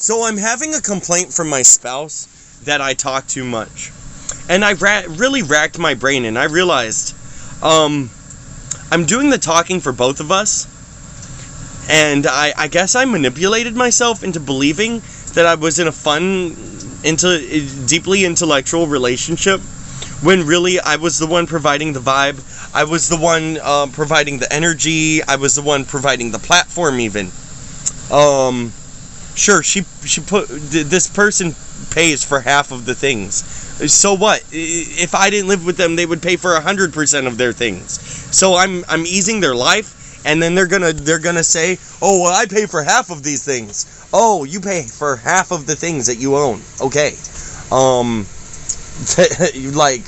So I'm having a complaint from my spouse that I talk too much. And I really racked my brain, and I realized I'm doing the talking for both of us. And I guess I manipulated myself into believing that I was in a fun, deeply intellectual relationship, when really I was the one providing the vibe. I was the one providing the energy. I was the one providing the platform even. Sure, she put, this person pays for half of the things. So what? If I didn't live with them, they would pay for 100% of their things. So I'm easing their life, and then they're gonna say, oh, well, I pay for half of these things. Oh, you pay for half of the things that you own. Okay. Like,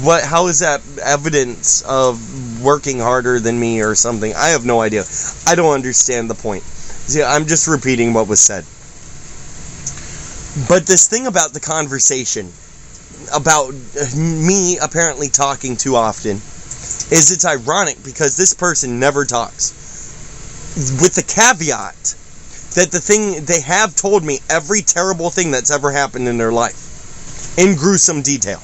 what? How is that evidence of working harder than me or something? I have no idea. I don't understand the point. See, I'm just repeating what was said. But this thing about the conversation, about me apparently talking too often, is it's ironic because this person never talks. With the caveat that they have told me every terrible thing that's ever happened in their life in gruesome detail.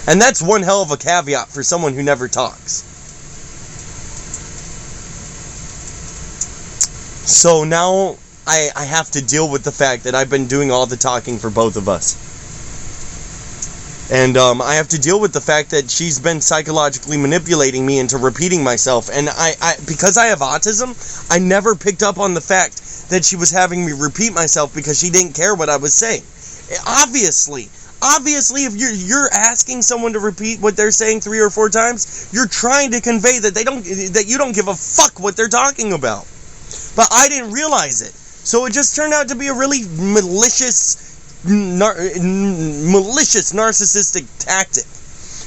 And that's one hell of a caveat for someone who never talks. So now I have to deal with the fact that I've been doing all the talking for both of us. And I have to deal with the fact that she's been psychologically manipulating me into repeating myself. And I because I have autism, I never picked up on the fact that she was having me repeat myself because she didn't care what I was saying. Obviously, if you're asking someone to repeat what they're saying 3 or 4 times, you're trying to convey that you don't give a fuck what they're talking about. But I didn't realize it. So it just turned out to be a really malicious narcissistic tactic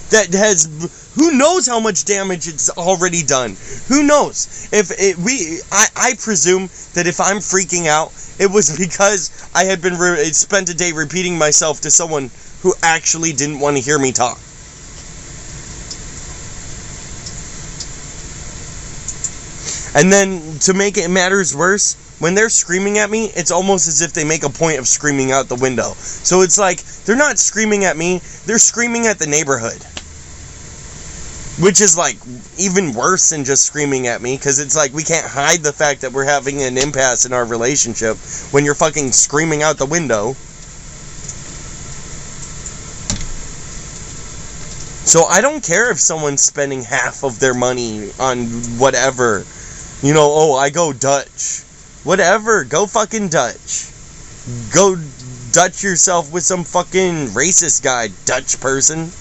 that has, who knows how much damage it's already done. Who knows? I presume that if I'm freaking out, it was because I had been spent a day repeating myself to someone who actually didn't want to hear me talk. And then, to make it matters worse, when they're screaming at me, it's almost as if they make a point of screaming out the window. So it's like, they're not screaming at me, they're screaming at the neighborhood. Which is like, even worse than just screaming at me, because it's like, we can't hide the fact that we're having an impasse in our relationship when you're fucking screaming out the window. So I don't care if someone's spending half of their money on whatever. You know, oh, I go Dutch. Whatever, go fucking Dutch. Go Dutch yourself with some fucking racist guy, Dutch person.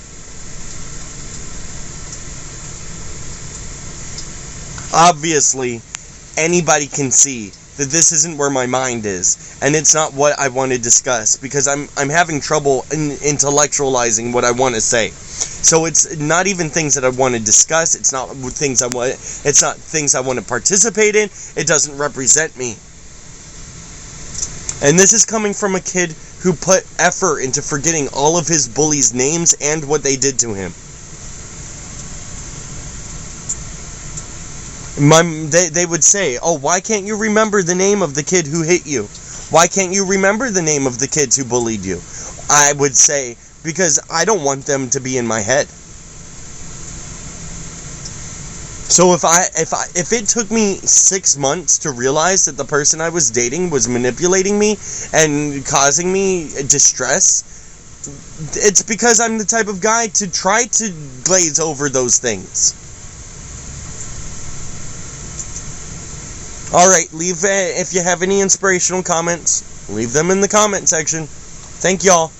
Obviously, anybody can see that this isn't where my mind is, and it's not what I want to discuss, because I'm having trouble intellectualizing what I want to say. So it's not even things that I want to discuss. It's not things I want to participate in. It doesn't represent me. And this is coming from a kid who put effort into forgetting all of his bullies' names and what they did to him. They would say, oh, why can't you remember the name of the kid who hit you? Why can't you remember the name of the kids who bullied you? I would say, because I don't want them to be in my head. So if it took me 6 months to realize that the person I was dating was manipulating me and causing me distress, it's because I'm the type of guy to try to glaze over those things. Alright, if you have any inspirational comments, leave them in the comment section. Thank y'all.